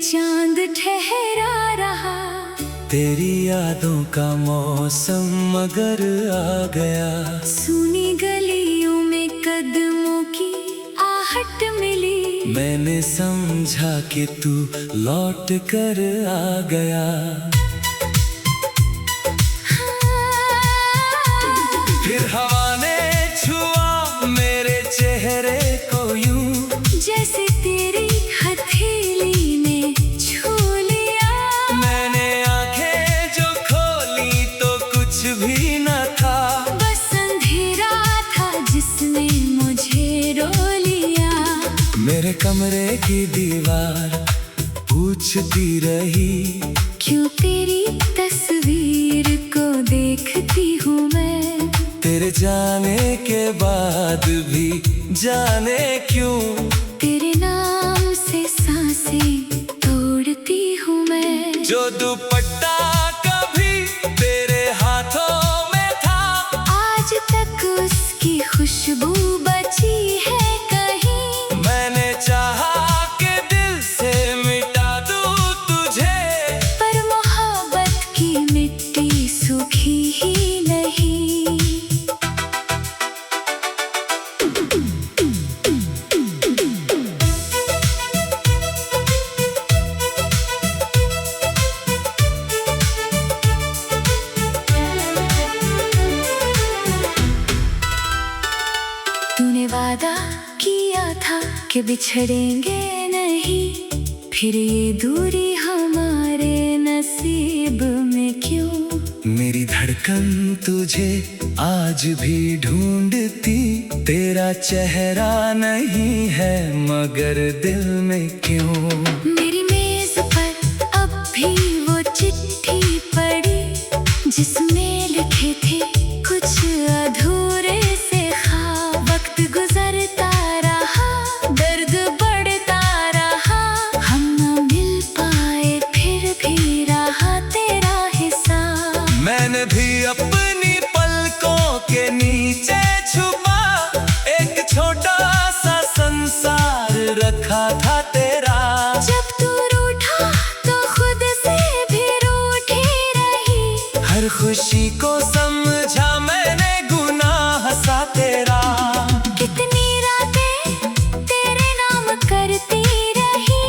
चांद ठहरा रहा। तेरी यादों का मौसम मगर आ गया। सुनी गलियों में कदमों की आहट मिली। मैंने समझा कि तू लौट कर आ गया। फिर हवा ने छुआ मेरे चेहरे को यूं, जैसे तेरी हथेली ने छू लिया। मैंने आंखें जो खोली तो कुछ भी न था। बस अंधेरा था जिसने मुझे रो लिया। मेरे कमरे की दीवार पूछती रही, क्यों तेरी तस्वीर को देखती हूँ मैं। तेरे जाने के बाद भी जाने क्यों, तेरे नाम से सांसें तोड़ती हूँ मैं। जो दुपट्टा कभी तेरे हाथों में था, आज तक उसकी खुशबू बची है कहीं। मैंने चाहा कि दिल से मिटा दूं तुझे, पर मोहब्बत की मिट्टी सूखी ही नहीं। तूने वादा किया था कि बिछड़ेंगे नहीं, फिर ये दूरी हमारे नसीब में क्यों। मेरी धड़कन तुझे आज भी ढूंढती, तेरा चेहरा नहीं है मगर दिल में क्यों। मेरी मेज पर अब भी वो चिट्ठी पड़ी, जिसमें लिखे थे कुछ अधूरे से ख्वाब। वक्त गुजरता रहा, दर्द बढ़ता रहा, हम न मिल पाए फिर भी रहा तेरा हिसाब। मैंने भी अपनी पलकों के नीचे छुपा एक छोटा सा संसार रखा था तेरा। जब तू रूठा तो खुद से भी रूठी रही। हर खुशी को समझा मैंने गुनाह सा तेरा। कितनी रातें तेरे नाम करती रही,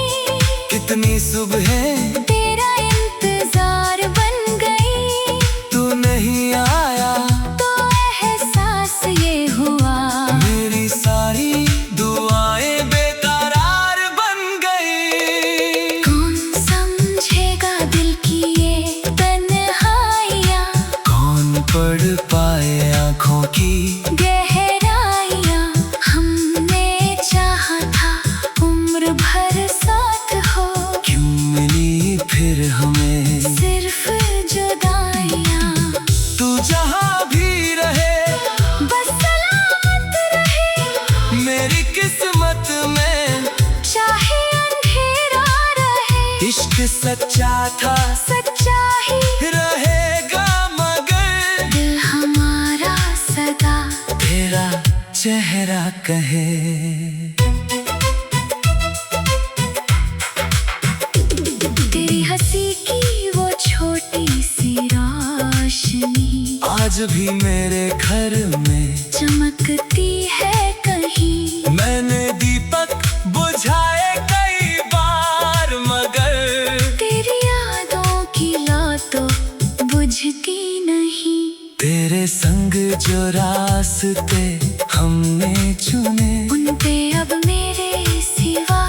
कितनी सुबहें तेरा इंतजार बन गई। तू नहीं आया तो एहसास ये हुआ, मेरी सारी दुआएं बेकरार बन गई। कौन समझेगा दिल की ये तन्हाइयाँ, कौन पढ़ पाए आँखों की गहराइयाँ। हमने चाहा था उम्र भर साथ हो, क्यों मिली फिर हमें सिर्फ जुदाइयाँ। तू जहाँ भी रहे बस सलामत रहे, मेरी किस्मत में चाहे अंधेरा रहे। इश्क सच्चा था सच्चा ही रहेगा मगर दिल हमारा सदा तेरा चेहरा कहे। तेरी हंसी की वो छोटी सी रोशनी आज भी मेरे घर में चमकती है कहीं। मैंने दीपक बुझाए कई बार मगर तेरी यादों की लौ तो बुझती नहीं। तेरे संग जो रास्ते हमने चुने, उन पे अब मेरे सिवा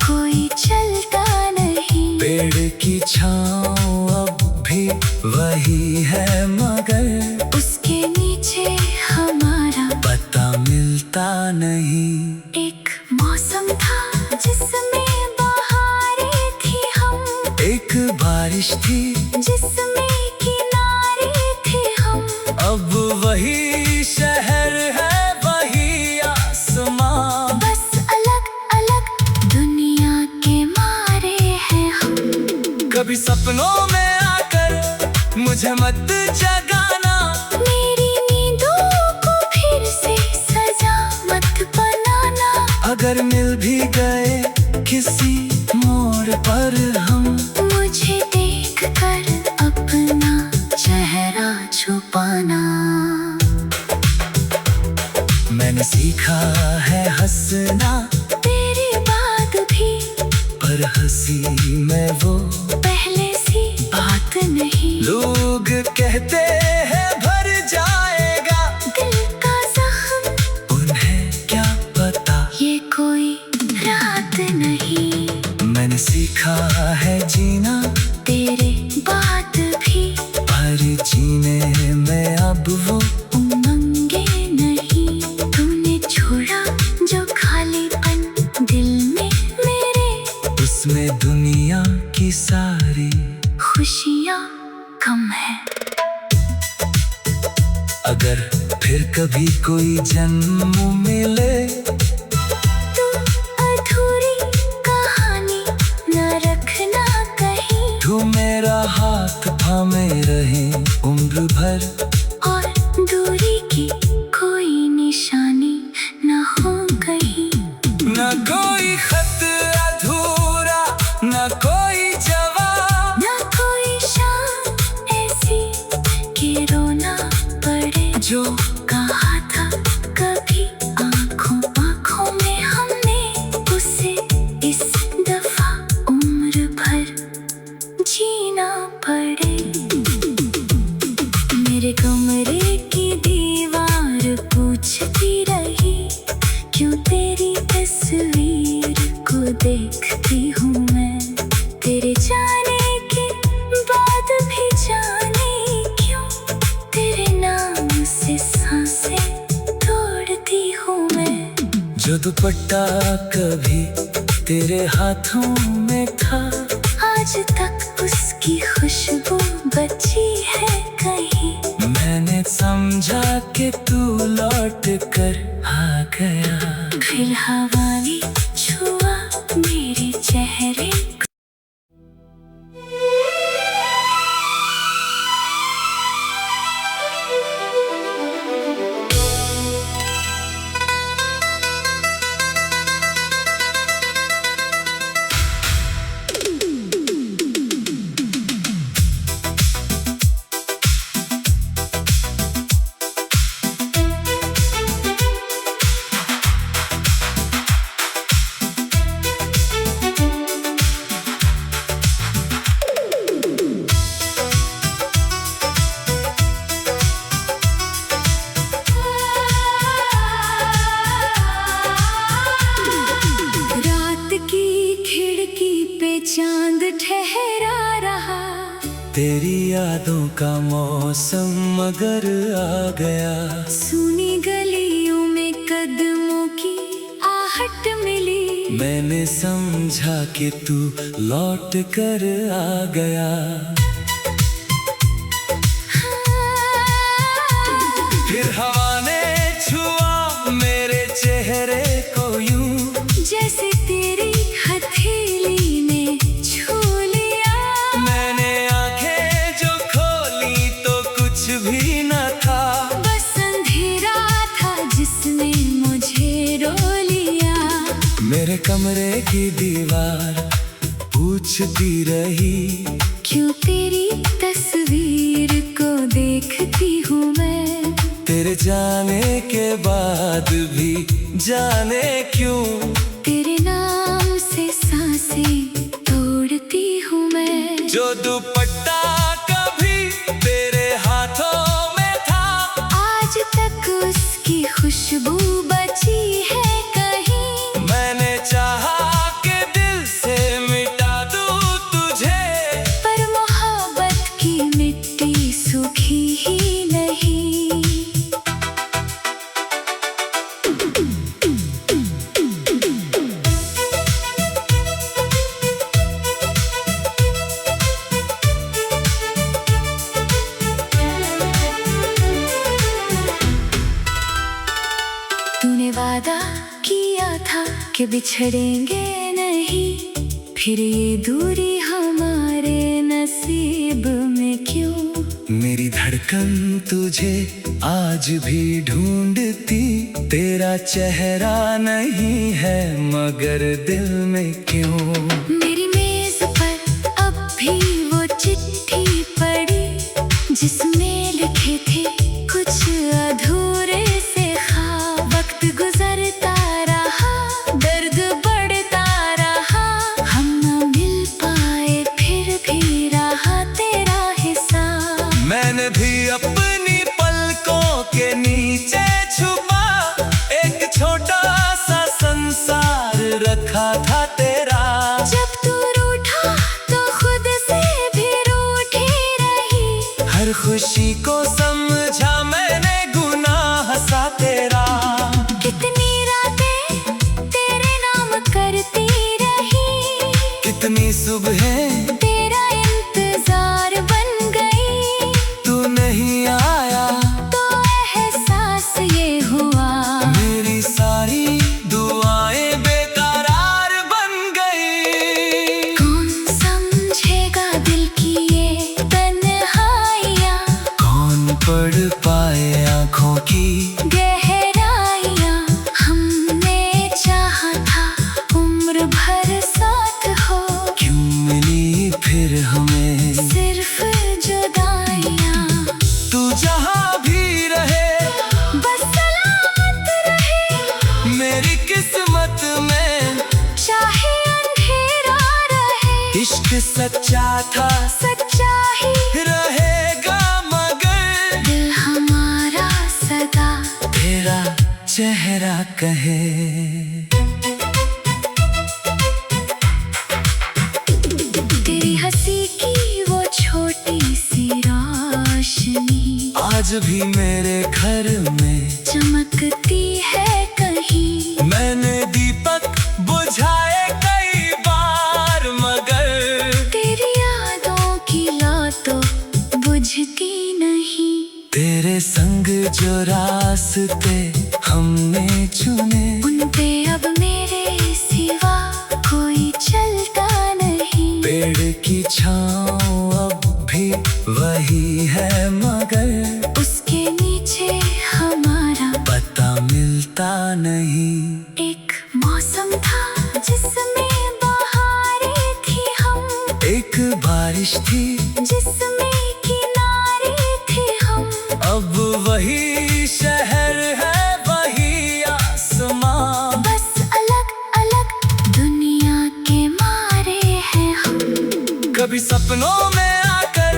कोई चलता नहीं। पेड़ की छाँव अब भी वही है मगर उसके नीचे हमारा पता मिलता नहीं। एक मौसम था जिसमें बहारें थी हम, एक बारिश थी जिसमें किनारे थे हम। अब वही शहर है वही आसमां, बस अलग अलग दुनिया के मारे हैं हम। कभी सपनों में आकर मुझे मत जगाना, मेरी नींदों को फिर से सजा मत बनाना। अगर मिल भी गए किसी मोड़ मोड़ पर हम। मुझे देख कर अपना चेहरा छुपाना। मैंने सीखा है हंसना तेरी बात भी, पर हंसी में वो पहले सी बात नहीं। लोग कहते हैं भर जाएगा दिल का जख्म, उन्हें क्या पता ये कोई रात नहीं। मैंने सीखा है जीना तेरे बात भी, पर जीने में अब वो उमंगे नहीं। तूने छोड़ा जो खालीपन दिल में मेरे, उसमें दुनिया की सारी खुशियाँ कम है। अगर फिर कभी कोई जन्म मिले, तू अधूरी कहानी न रखना कहीं। तू मेरा हाथ थामे रहे उम्र भर, और दूरी की कोई निशानी न हो कहीं। न कोई खत अधूरा, न कोई जवाब, न कोई शाम ऐसी कि रोना पड़े। जो कहा था कभी आंखों आंखों में हमने, उसे इस दफा उम्र भर जीना पड़े। मेरे कमरे की दीवार पूछती रही, क्यों तेरी तस्वीर को देखती हूँ मैं। तेरे जाने के बाद भी जाने क्यों, तेरे नाम से सांसें तोड़ती हूँ मैं। जो दुपट्टा कभी तेरे हाथों में था, आज तक उसकी खुशबू बची है कहीं। मैंने समझा कि तू लौट कर आ गया। फिर हवा ने छुआ मेरे चेहरे को। चांद ठहरा रहा, तेरी यादों का मौसम मगर आ गया। सुनी गलियों में कदमों की आहट मिली। मैंने समझा कि तू लौट कर आ गया। फिर हवा ने छुआ मेरे चेहरे को यूं, जैसे तेरी हथेली ने छू लिया। मैंने आंखें जो खोली तो कुछ भी न था, बस अंधेरा था जिसने मुझे रो लिया। मेरे कमरे की दीवार पूछती रही, क्यों तेरी तस्वीर को देखती हूँ मैं। तेरे जाने के बाद भी जाने क्यों, तेरे नाम से सांसें तोड़ती हूँ मैं। जो दुपट्टा कभी तेरे हाथों में था, आज तक उसकी खुशबू बची है कहीं। मैंने चाहा कि दिल से मिटा दूं तुझे, पर मोहब्बत की मिट्टी सूखी ही नहीं। तूने वादा किया था कि बिछड़ेंगे नहीं, फिर ये दूरी हमारे नसीब में क्यों। मेरी धड़कन तुझे आज भी ढूंढती, तेरा चेहरा नहीं है मगर दिल में क्यों। मेरी जिसमें लिखे थे कुछ अधूरे से ख्वाब। वक्त गुजरता रहा, दर्द बढ़ता रहा, हम न मिल पाए फिर भी रहा तेरा हिसाब। मैंने भी अपनी पलकों के नीचे छुपा एक छोटा सा संसार रखा था तेरा। जब तू रूठा तो खुद से भी रूठी रही, हर खुशी को समझा मैंने गुनाह सा तेरा। कितनी रातें तेरे नाम करती रही, कितनी सुबहें तेरा इंतजार बन गई। तू नहीं आया तो एहसास ये हुआ, मेरी सारी दुआएं बेकरार बन गई। कौन समझेगा दिल की ये तन्हाइयाँ, कौन पढ़ पाए आँखों की गहराइयाँ। हमने चाहा था उम्र भर साथ हो, क्यों मिली फिर हमें सिर्फ जुदाइयाँ। तू जहाँ भी रहे बस सलामत रहे, मेरी किस्मत में चाहे अंधेरा रहे। इश्क सच्चा था सच्चा ही रहेगा मगर दिल हमारा सदा तेरा चेहरा कहे। तेरी हंसी की वो छोटी सी रोशनी आज भी मेरे घर में चमकती है कहीं। मैंने दीपक बुझाए कई बार मगर तेरी यादों की लौ तो बुझती नहीं। तेरे संग जो रास्ते हमने चुने उन पे अब मेरे सिवा कोई चलता नहीं। पेड़ की छाँव अब भी वही है मगर उसके नीचे हमारा पता मिलता नहीं। एक मौसम था जिसमें बहारें थी हम, एक बारिश थी जिसमें किनारे थे हम। अब वही शहर है वही आसमां, बस अलग अलग दुनिया के मारे हैं हम। कभी सपनों में आकर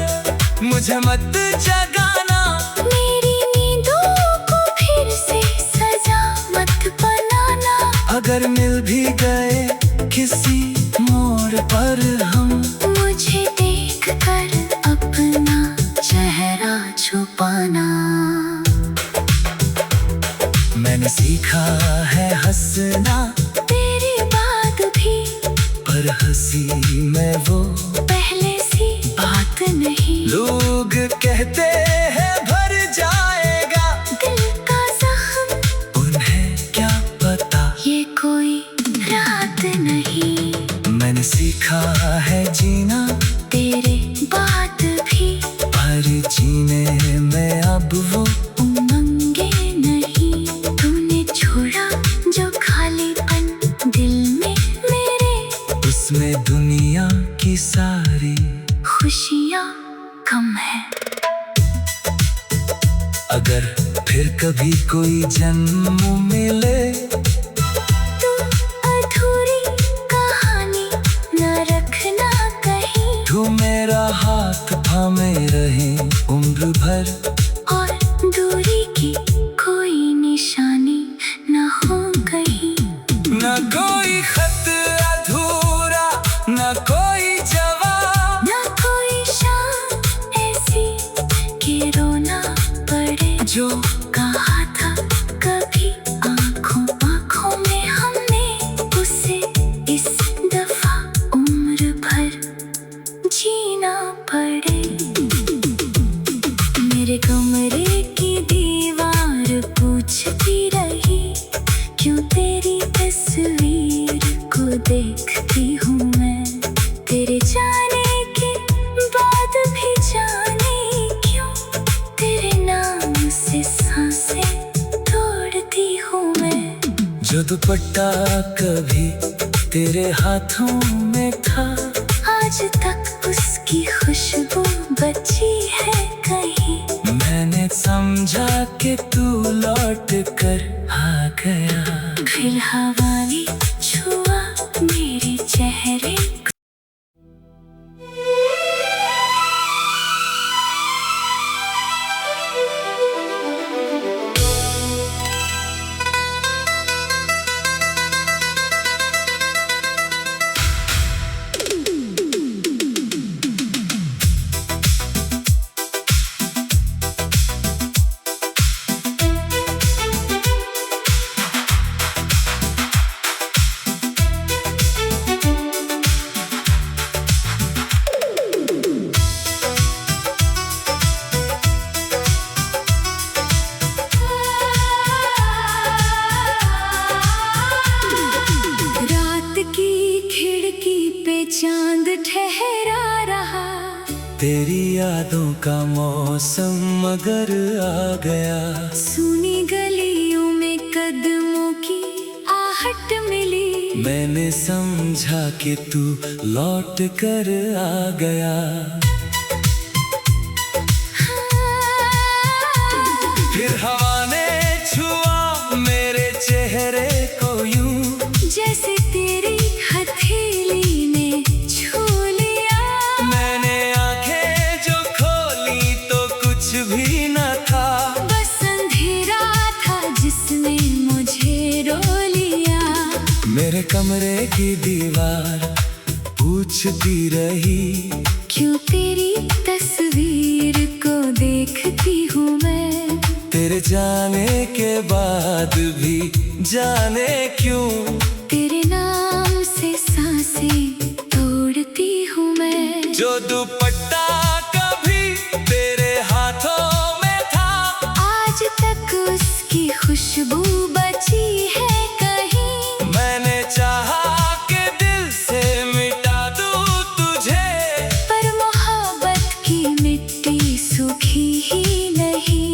मुझे मत जगाना, मेरी नींदों को फिर से सजा मत बनाना। अगर मिल भी गए किसी मोड़ पर हम मुझे देख कर अपना चेहरा छुपाना। मैंने सीखा है हंसना तेरे बाद भी पर हंसी में वो पहले सी बात नहीं। लोग कहते हैं भर जाएगा दिल का जख्म उन्हें क्या पता ये कोई रात नहीं। मैंने सीखा है जीना तेरे बाद भी पर जीने में अब वो उमंगे नहीं। तूने छोड़ा जो खालीपन दिल में मेरे, उसमें दुनिया की सारी खुशियाँ कम है। अगर फिर कभी कोई जन्म मिले तू अधूरी कहानी न रखना कहीं, तू मेरा हाथ थामे रहे उम्र भर, और दूरी की कोई निशानी न हो कहीं। न कोई खत अधूरा न कोई जवाब, न कोई शाम ऐसी कि रोना पड़े। जो कहा था कभी आँखों आँखों में हमने, उसे इस दफा उम्र भर जीना पड़े। मेरे कमरे की दीवार पूछती रही, क्यों तेरी तस्वीर को देखती हूँ मैं। तेरे जाने के बाद भी जाने क्यों, तेरे नाम से सांसें तोड़ती हूँ मैं। जो दुपट्टा कभी तेरे हाथों में था, आज तक उसकी खुशबू बची है कहीं। समझा कि तू लौट कर आ गया। फिर हवा ने छुआ मेरे चेहरे को। चांद ठहरा रहा, तेरी यादों का मौसम मगर आ गया। सुनी गलियों में कदमों की आहट मिली, मैंने समझा कि तू लौट कर आ गया। फिर हवा ने छुआ मेरे चेहरे को यूं, जैसे तेरी हथेली ने छू लिया। मैंने आंखें जो खोली तो कुछ भी न था, बस अंधेरा था जिसने मुझे रो लिया। मेरे कमरे की दीवार पूछती रही, क्यों तेरी तस्वीर को देखती हूँ मैं। तेरे जाने के बाद भी जाने क्यों, तेरे नाम से सांसें तोड़ती हूँ मैं। जो दुपट्टा कभी तेरे हाथों में था, आज तक उसकी खुशबू बची है कहीं। मैंने चाहा कि दिल से मिटा दूं तुझे, पर मोहब्बत की मिट्टी सूखी ही नहीं।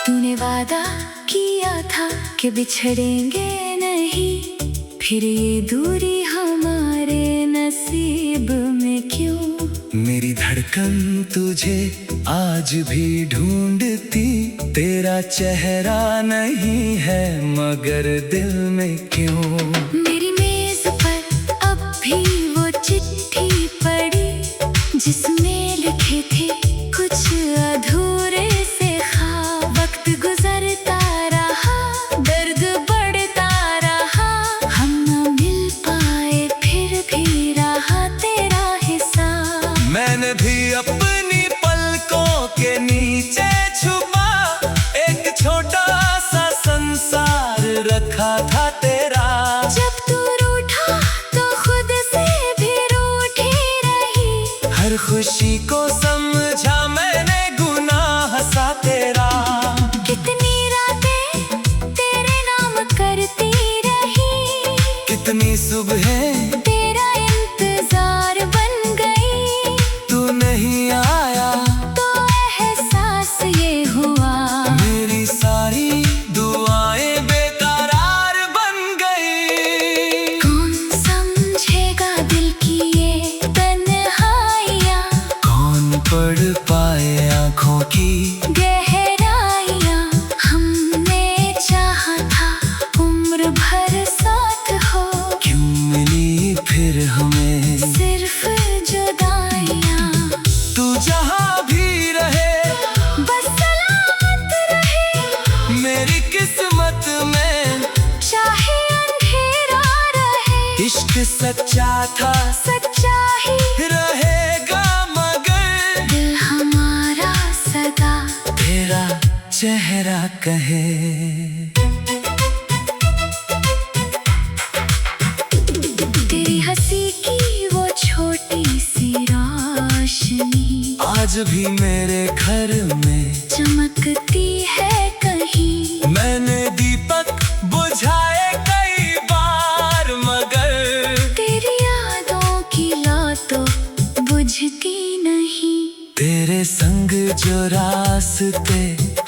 तूने वादा किया था कि बिछड़ेंगे नहीं, फिर ये दूरी हमारे नसीब में क्यों। मेरी धड़कन तुझे आज भी ढूंढती, तेरा चेहरा नहीं है मगर दिल में क्यों। मेरी मेज पर अब भी वो चिट्ठी पड़ी, जिसमें लिखे थे कुछ अधूरे से ख्वाब। वक्त गुजरता रहा, दर्द बढ़ता रहा, हम न मिल पाए फिर भी रहा तेरा हिसाब। मैंने भी अपनी पलकों के नीचे छुपा एक छोटा सा संसार रखा था तेरा। जब तू रूठा तो खुद से भी रूठी रही, हर खुशी को समझा मैंने गुनाह सा तेरा। कितनी रातें तेरे नाम करती रही, कितनी सुबहें तेरा इंतजार बन गई। तू नहीं आया तो एहसास ये हुआ, मेरी सारी दुआएं बेकरार बन गई। कौन समझेगा दिल की ये तन्हाइयाँ, कौन पढ़ पाए आँखों की गहराइयाँ। हमने चाहा था उम्र भर साथ हो, क्यों मिली फिर हमें सिर्फ जुदाइयाँ। तू जहाँ भी रहे बस सलामत रहे, मेरी किस्मत में चाहे अंधेरा रहे। इश्क सच्चा था सच्चा ही रहेगा मगर दिल हमारा सदा तेरा चेहरा कहे। तेरी हंसी की वो छोटी सी रोशनी आज भी मेरे घर में चमकती है कहीं। मैंने दीपक बुझाए कई बार मगर तेरी यादों की लौ तो बुझती नहीं। तेरे संग जो रास्ते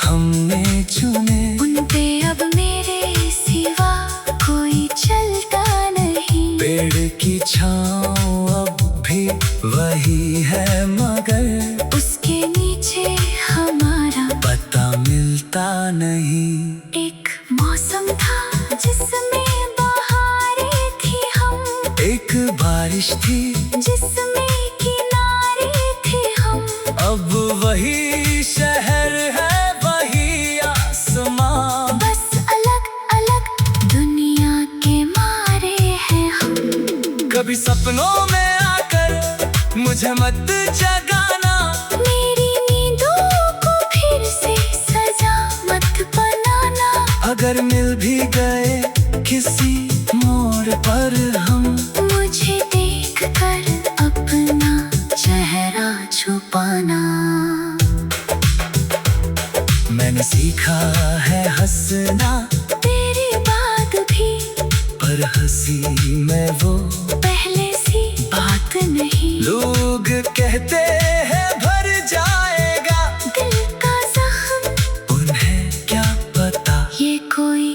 हमने चुने, उन पे अब मेरे सिवा कोई चलता नहीं। पेड़ की छाँव अब भी वही है, मगर उसके नीचे हमारा पता मिलता नहीं। एक मौसम था जिसमें बहारें थी हम, एक बारिश थी जिसमें किनारे थे हम। अब वही शहर है, वही आसमां, बस अलग अलग दुनिया के मारे हैं हम। कभी सपनों में आकर मुझे मत जगाना, मेरी नींदों को फिर से सजा मत बनाना। अगर मिल भी गए किसी मोड़ पर हम, मुझे देख कर अपना चेहरा छुपाना। मैंने सीखा है हंसना तेरे बाद भी, पर हंसी में वो पहले सी बात नहीं। लोग कहते हैं भर जाएगा दिल का जख्म, उन्हें क्या पता ये कोई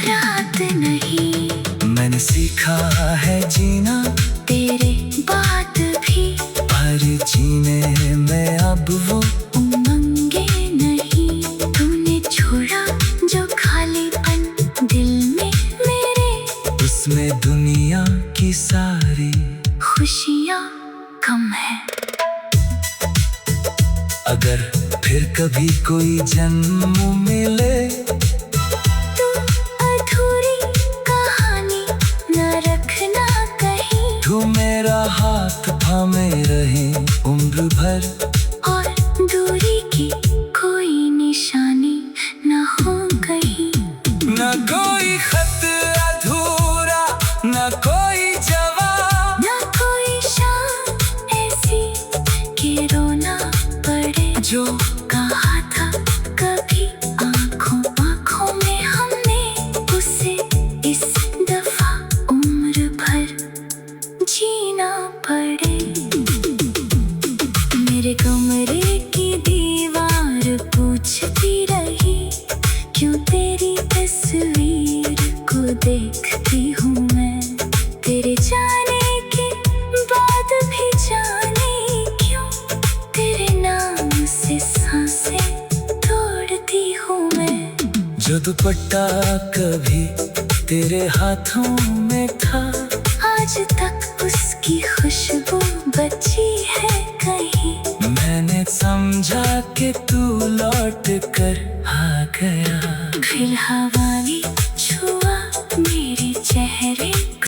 रात नहीं। मैंने सीखा है जीना तेरे बाद भी, पर जीने में अब वो उमंगे नहीं। तूने छोड़ा जो खालीपन दिल में मेरे, उसमें दुनिया की सारी खुशियाँ कम है। अगर फिर कभी कोई जन्म मिले, तू अधूरी कहानी न रखना कहीं। तू मेरा हाथ थामे रहे उम्र भर, और दूरी की कोई निशानी न हो कहीं। न कोई खत अधूरा, न कोई जवाब, न कोई शाम ऐसी कि रोना पड़े। जो कहा था कभी आंखों आंखों में हमने, उसे इस दफा उम्र भर जीना पड़े। मेरे कमरे की दीवार पूछती रही, क्यों तेरी तस्वीर को देखती हूँ मैं। तेरे जाने के बाद भी जाने क्यों, तेरे नाम से सांसें तोड़ती हूँ मैं। जो दुपट्टा कभी तेरे हाथों में था, आज तक उसकी खुशबू बची है कहीं। मैंने समझा कि तू लौट कर आ गया। फिर हवा ने छुआ मेरे चेहरे को।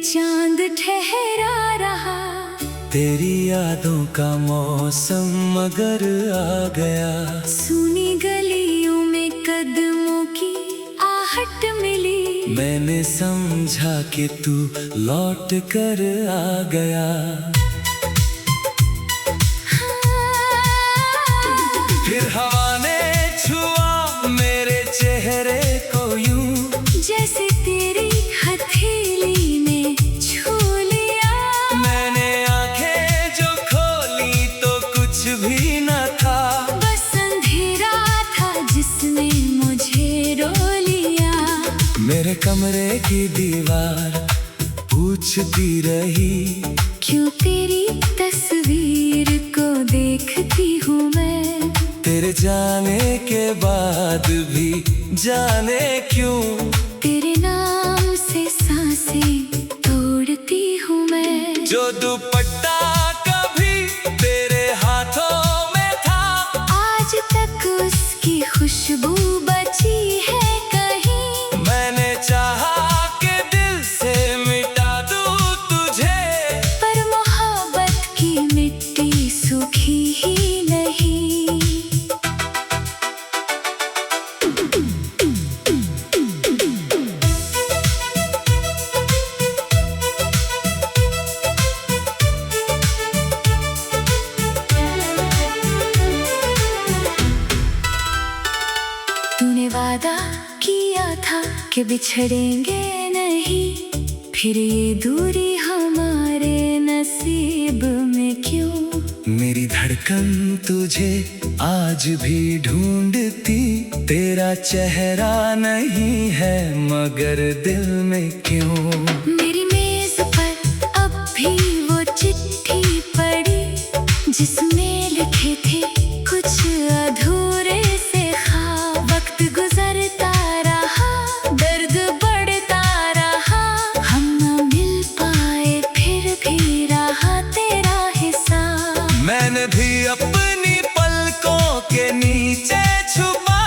चांद ठहरा रहा, तेरी यादों का मौसम मगर आ गया। सुनी गलियों में कदमों की आहट मिली। मैंने समझा कि तू लौट कर आ गया। फिर हवा ने छुआ मेरे चेहरे को यूं, जैसे तेरी हथेली ने छू लिया। मैंने आंखें जो खोली तो कुछ भी न था, बस अंधेरा था जिसने मुझे रो लिया। मेरे कमरे की दीवार पूछती रही, क्यों तेरी तस्वीर को देखती हूँ मैं। तेरे जाने के बाद भी जाने क्यों, तेरे नाम से सांसें तोड़ती हूँ मैं। जो दुपट्टा कभी तेरे हाथों में था, आज तक बिछड़ेंगे नहीं, फिर ये दूरी हमारे नसीब में क्यों। मेरी धड़कन तुझे आज भी ढूंढती, तेरा चेहरा नहीं है मगर दिल में क्यों। मेरी मेज पर अब भी वो चिट्ठी पड़ी, जिसमें लिखे थे कुछ अधूरे से ख्वाब। वक्त गुजरता रहा, दर्द बढ़ता रहा, हम न मिल पाए फिर भी रहा तेरा हिसाब। मैंने भी अपनी पलकों के नीचे छुपा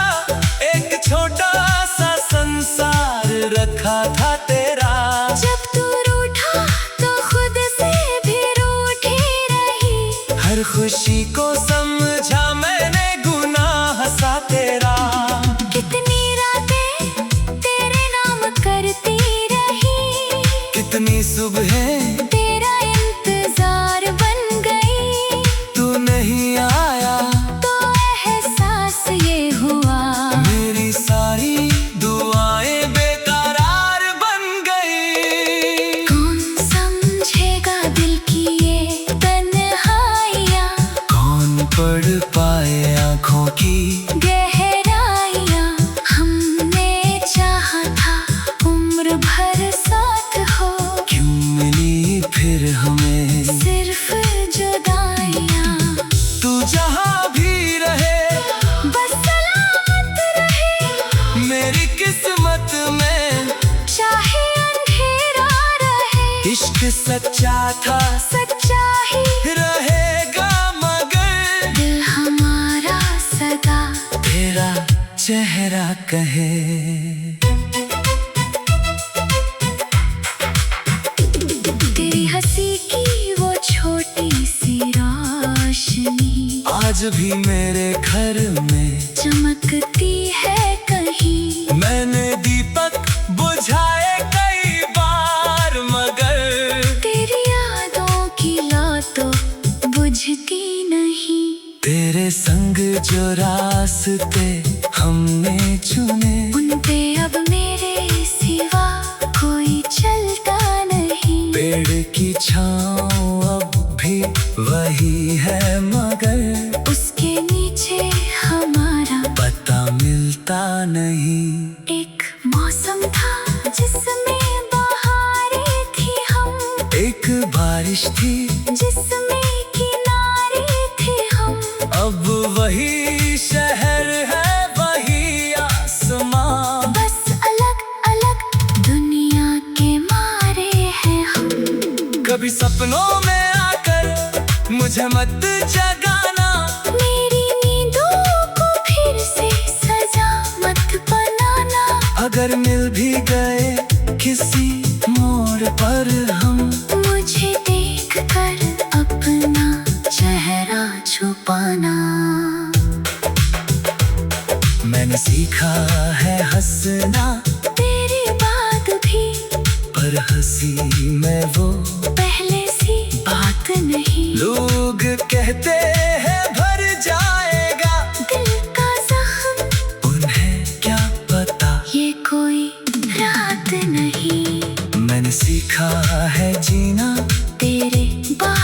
एक छोटा सा संसार रखा था तेरा। जब तू रूठा तो खुद से भी रूठी रही, हर खुशी को समझा मैंने गुनाह सा तेरा। कितनी रातें तेरे नाम करती रही, कितनी सुबहें तेरा इंतजार बन गई। तू नहीं आया तो एहसास ये हुआ, मेरी सारी दुआएं बेकरार बन गई। कौन समझेगा दिल की ये तन्हाइयाँ, कौन पढ़ पाए आँखों की गहराइयाँ। हमने चाहा था उम्र भर साथ हो, क्यों मिली फिर हमें सिर्फ जुदाइयाँ। तू जहाँ भी रहे बस सलामत रहे, मेरी किस्मत में चाहे अंधेरा रहे। इश्क सच्चा था सच्चा ही रहेगा मगर दिल हमारा सदा तेरा चेहरा कहे। तेरी हंसी की वो छोटी सी रोशनी आज भी मेरे घर में चमकती है कहीं। मैंने दीपक बुझाए कई बार मगर तेरी यादों की लौ तो बुझती नहीं। तेरे संग जो रास्ते हमने चुने, उन पे अब मेरे सिवा कोई चलता नहीं। पेड़ की छाँव अब भी वही है मगर उसके नीचे हमारा पता मिलता नहीं। एक मौसम था जिसमें बहारें थी हम, एक बारिश थी जिसमें किनारे थे हम। अब वही शहर है वही आसमां, बस अलग अलग दुनिया के मारे हैं हम। कभी सपनों में आकर मुझे मत जगाना, मेरी नींदों को फिर से सजा मत बनाना। अगर मिल भी गए किसी मोड़ पर हम, मुझे देख कर अपना चेहरा छुपाना। मैंने सीखा है हंसना तेरे बाद भी पर हंसी में वो पहले सी बात नहीं। लोग कहते हैं भर जाएगा दिल का जख्म, उन्हें क्या पता ये कोई रात नहीं। मैंने सीखा है जीना तेरे बाद